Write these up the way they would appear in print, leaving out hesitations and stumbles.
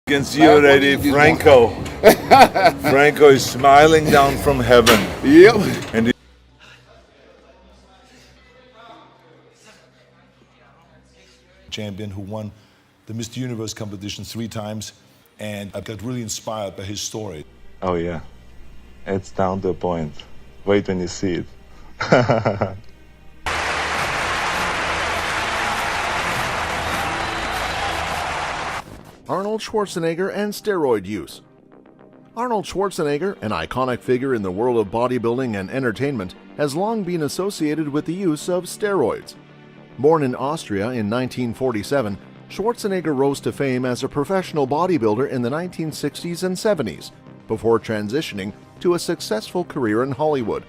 You can see already Franco. Franco is smiling down from heaven. Yep. And champion who won the Mr. Universe competition 3 times, and I got really inspired by his story. Oh yeah, it's down to the point. Wait when you see it. Arnold Schwarzenegger and steroid use. Arnold Schwarzenegger, an iconic figure in the world of bodybuilding and entertainment, has long been associated with the use of steroids. Born in Austria in 1947, Schwarzenegger rose to fame as a professional bodybuilder in the 1960s and 70s, before transitioning to a successful career in Hollywood.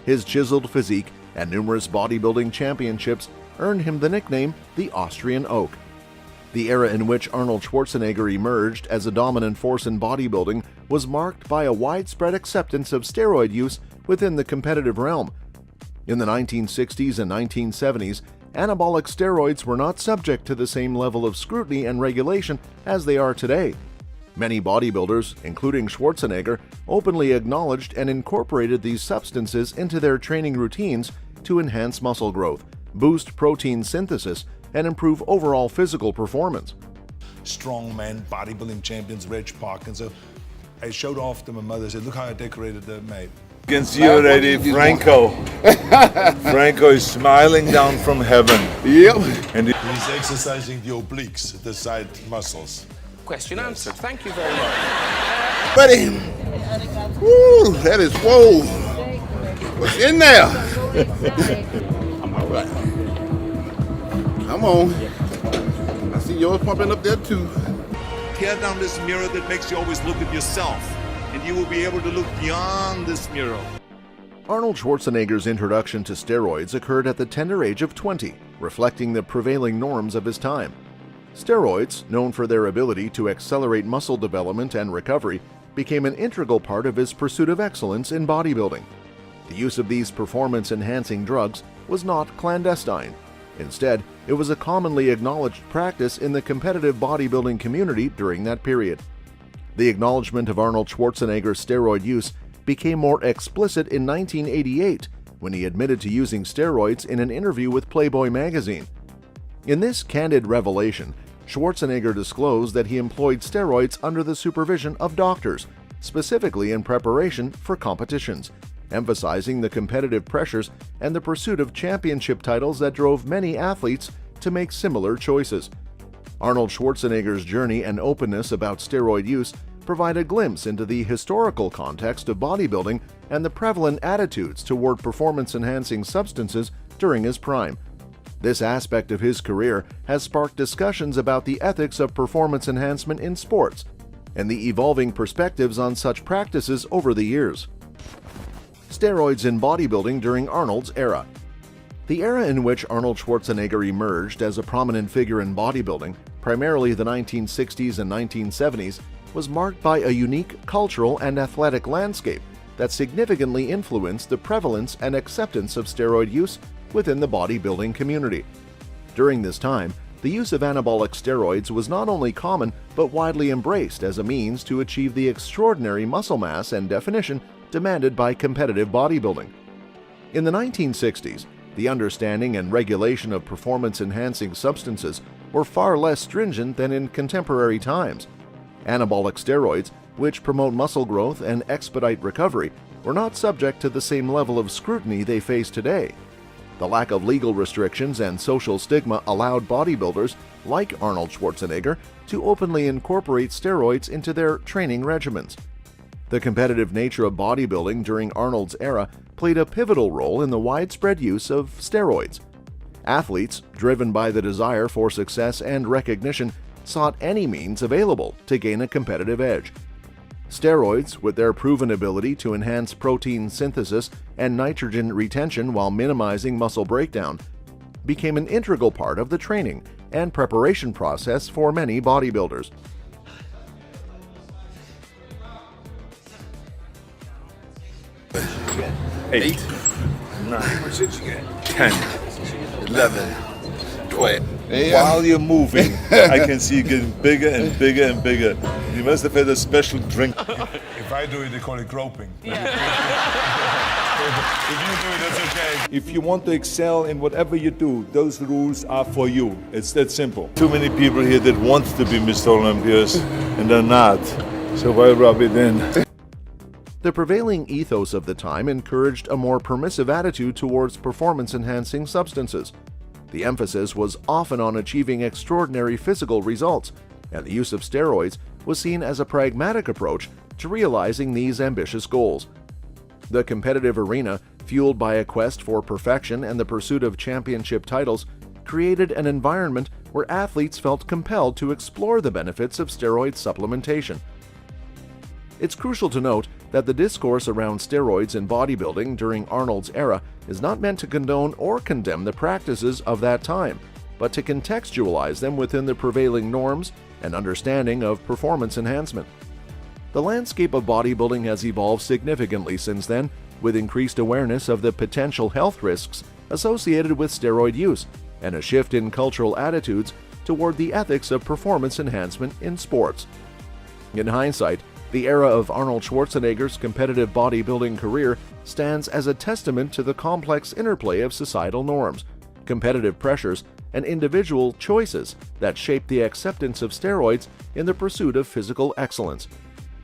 His chiseled physique and numerous bodybuilding championships earned him the nickname the Austrian Oak. The era in which Arnold Schwarzenegger emerged as a dominant force in bodybuilding was marked by a widespread acceptance of steroid use within the competitive realm. In the 1960s and 1970s, anabolic steroids were not subject to the same level of scrutiny and regulation as they are today. Many bodybuilders, including Schwarzenegger, openly acknowledged and incorporated these substances into their training routines to enhance muscle growth, boost protein synthesis, and improve overall physical performance. Strongman, bodybuilding champions, Reg Park, and so I showed off to my mother. I said, "Look how I decorated the mate." You can see already Franco. Franco is smiling down from heaven. Yep. And he's exercising the obliques, the side muscles. Question answered. Thank you very much. Buddy. Woo, that is whoa. What's in there? All right. Come on. I see yours pumping up there too. Tear down this mirror that makes you always look at yourself, and you will be able to look beyond this mirror. Arnold Schwarzenegger's introduction to steroids occurred at the tender age of 20, reflecting the prevailing norms of his time. Steroids, known for their ability to accelerate muscle development and recovery, became an integral part of his pursuit of excellence in bodybuilding. The use of these performance-enhancing drugs was not clandestine. Instead, it was a commonly acknowledged practice in the competitive bodybuilding community during that period. The acknowledgement of Arnold Schwarzenegger's steroid use became more explicit in 1988 when he admitted to using steroids in an interview with Playboy magazine. In this candid revelation, Schwarzenegger disclosed that he employed steroids under the supervision of doctors, specifically in preparation for competitions, emphasizing the competitive pressures and the pursuit of championship titles that drove many athletes to make similar choices. Arnold Schwarzenegger's journey and openness about steroid use provide a glimpse into the historical context of bodybuilding and the prevalent attitudes toward performance-enhancing substances during his prime. This aspect of his career has sparked discussions about the ethics of performance enhancement in sports and the evolving perspectives on such practices over the years. Steroids in bodybuilding during Arnold's era. The era in which Arnold Schwarzenegger emerged as a prominent figure in bodybuilding, primarily the 1960s and 1970s, was marked by a unique cultural and athletic landscape that significantly influenced the prevalence and acceptance of steroid use within the bodybuilding community. During this time, the use of anabolic steroids was not only common but widely embraced as a means to achieve the extraordinary muscle mass and definition demanded by competitive bodybuilding. In the 1960s, the understanding and regulation of performance-enhancing substances were far less stringent than in contemporary times. Anabolic steroids, which promote muscle growth and expedite recovery, were not subject to the same level of scrutiny they face today. The lack of legal restrictions and social stigma allowed bodybuilders, like Arnold Schwarzenegger, to openly incorporate steroids into their training regimens. The competitive nature of bodybuilding during Arnold's era played a pivotal role in the widespread use of steroids. Athletes, driven by the desire for success and recognition, sought any means available to gain a competitive edge. Steroids, with their proven ability to enhance protein synthesis and nitrogen retention while minimizing muscle breakdown, became an integral part of the training and preparation process for many bodybuilders. Eight, 9, 10, 11, 12. Yeah. While you're moving, I can see you getting bigger and bigger and bigger. He must have had a special drink. If I do it, they call it groping. If you do it, that's okay. If you want to excel in whatever you do, those rules are for you. It's that simple. Too many people here that want to be Mr. Olympias and they're not. So why rub it in? The prevailing ethos of the time encouraged a more permissive attitude towards performance-enhancing substances. The emphasis was often on achieving extraordinary physical results, and the use of steroids was seen as a pragmatic approach to realizing these ambitious goals. The competitive arena, fueled by a quest for perfection and the pursuit of championship titles, created an environment where athletes felt compelled to explore the benefits of steroid supplementation. It's crucial to note that the discourse around steroids in bodybuilding during Arnold's era is not meant to condone or condemn the practices of that time, but to contextualize them within the prevailing norms and understanding of performance enhancement. The landscape of bodybuilding has evolved significantly since then, with increased awareness of the potential health risks associated with steroid use and a shift in cultural attitudes toward the ethics of performance enhancement in sports. In hindsight, the era of Arnold Schwarzenegger's competitive bodybuilding career stands as a testament to the complex interplay of societal norms, competitive pressures, and individual choices that shape the acceptance of steroids in the pursuit of physical excellence.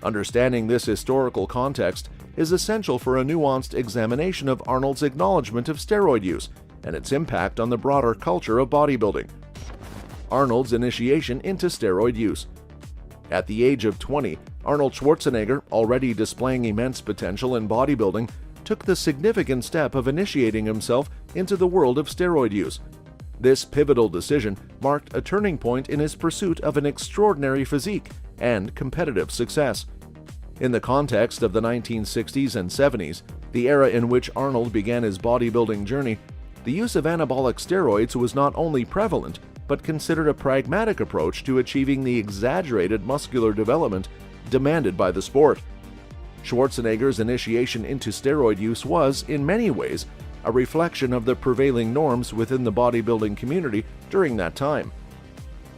Understanding this historical context is essential for a nuanced examination of Arnold's acknowledgement of steroid use and its impact on the broader culture of bodybuilding. Arnold's initiation into steroid use. At the age of 20, Arnold Schwarzenegger, already displaying immense potential in bodybuilding, took the significant step of initiating himself into the world of steroid use. This pivotal decision marked a turning point in his pursuit of an extraordinary physique and competitive success. In the context of the 1960s and 70s, the era in which Arnold began his bodybuilding journey, the use of anabolic steroids was not only prevalent, but considered a pragmatic approach to achieving the exaggerated muscular development demanded by the sport. Schwarzenegger's initiation into steroid use was, in many ways, a reflection of the prevailing norms within the bodybuilding community during that time.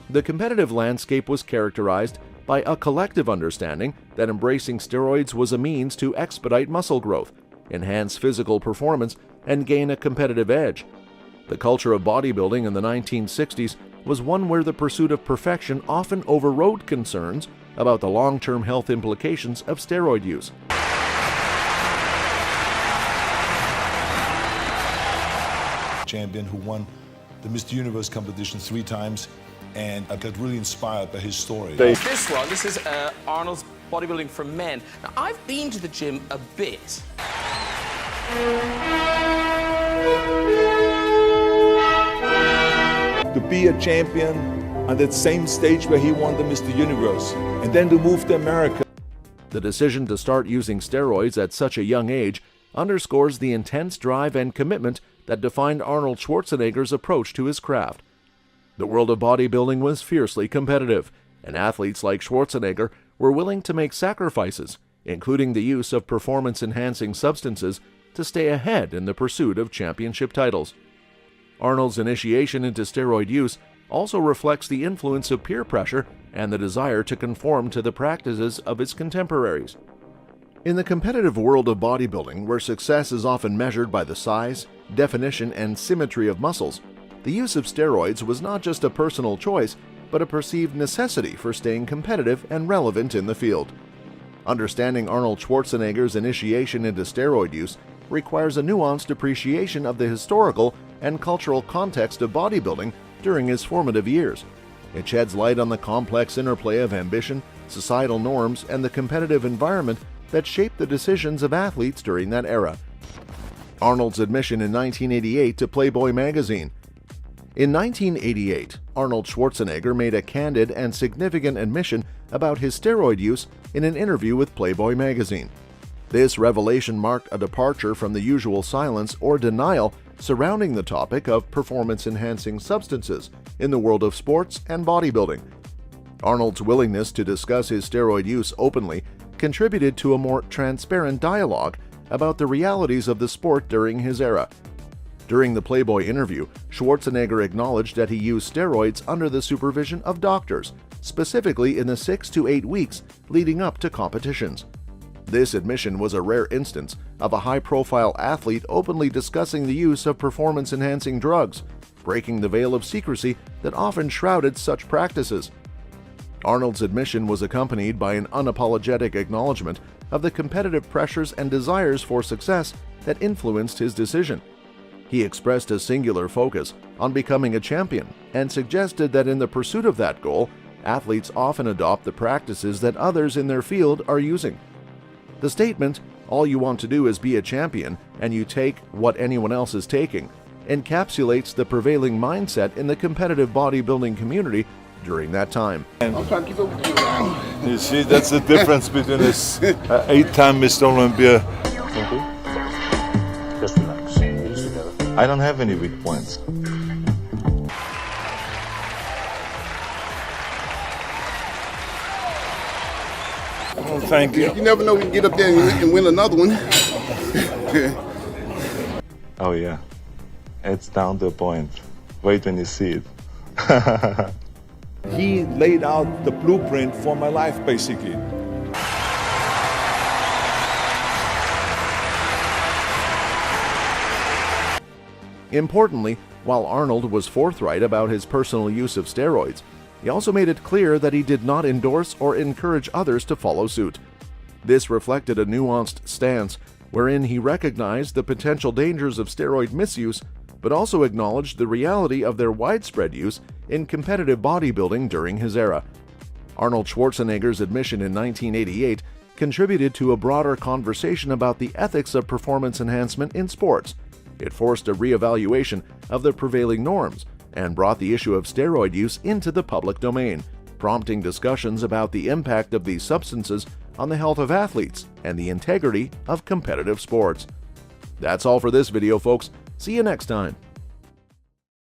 The competitive landscape was characterized by a collective understanding that embracing steroids was a means to expedite muscle growth, enhance physical performance, and gain a competitive edge. The culture of bodybuilding in the 1960s was one where the pursuit of perfection often overrode concerns about the long-term health implications of steroid use. Champion who won the Mr. Universe competition 3 times, and I got really inspired by his story. This is Arnold's Bodybuilding for Men. Now, I've been to the gym a bit. To be a champion on that same stage where he won the Mr. Universe, and then to move to America. The decision to start using steroids at such a young age underscores the intense drive and commitment that defined Arnold Schwarzenegger's approach to his craft. The world of bodybuilding was fiercely competitive, and athletes like Schwarzenegger were willing to make sacrifices, including the use of performance-enhancing substances, to stay ahead in the pursuit of championship titles. Arnold's initiation into steroid use also reflects the influence of peer pressure and the desire to conform to the practices of his contemporaries. In the competitive world of bodybuilding, where success is often measured by the size, definition, and symmetry of muscles, the use of steroids was not just a personal choice, but a perceived necessity for staying competitive and relevant in the field. Understanding Arnold Schwarzenegger's initiation into steroid use requires a nuanced appreciation of the historical and cultural context of bodybuilding during his formative years. It sheds light on the complex interplay of ambition, societal norms, and the competitive environment that shaped the decisions of athletes during that era. Arnold's admission in 1988 to Playboy magazine. In 1988, Arnold Schwarzenegger made a candid and significant admission about his steroid use in an interview with Playboy magazine. This revelation marked a departure from the usual silence or denial surrounding the topic of performance-enhancing substances in the world of sports and bodybuilding. Arnold's willingness to discuss his steroid use openly contributed to a more transparent dialogue about the realities of the sport during his era. During the Playboy interview, Schwarzenegger acknowledged that he used steroids under the supervision of doctors, specifically in the 6 to 8 weeks leading up to competitions. This admission was a rare instance of a high-profile athlete openly discussing the use of performance-enhancing drugs, breaking the veil of secrecy that often shrouded such practices. Arnold's admission was accompanied by an unapologetic acknowledgement of the competitive pressures and desires for success that influenced his decision. He expressed a singular focus on becoming a champion and suggested that in the pursuit of that goal, athletes often adopt the practices that others in their field are using. The statement, "All you want to do is be a champion and you take what anyone else is taking," encapsulates the prevailing mindset in the competitive bodybuilding community during that time. I'm trying to keep up with you. You see, that's the difference between this 8-time Mr. Olympia. Just relax. Knees together. I don't have any weak points. Oh, thank you. You never know, we can get up there and win another one. Oh yeah. It's down to a point. Wait when you see it. He laid out the blueprint for my life, basically. Importantly, while Arnold was forthright about his personal use of steroids, he also made it clear that he did not endorse or encourage others to follow suit. This reflected a nuanced stance wherein he recognized the potential dangers of steroid misuse, but also acknowledged the reality of their widespread use in competitive bodybuilding during his era. Arnold Schwarzenegger's admission in 1988 contributed to a broader conversation about the ethics of performance enhancement in sports. It forced a reevaluation of the prevailing norms and brought the issue of steroid use into the public domain, prompting discussions about the impact of these substances on the health of athletes and the integrity of competitive sports. That's all for this video, folks. See you next time.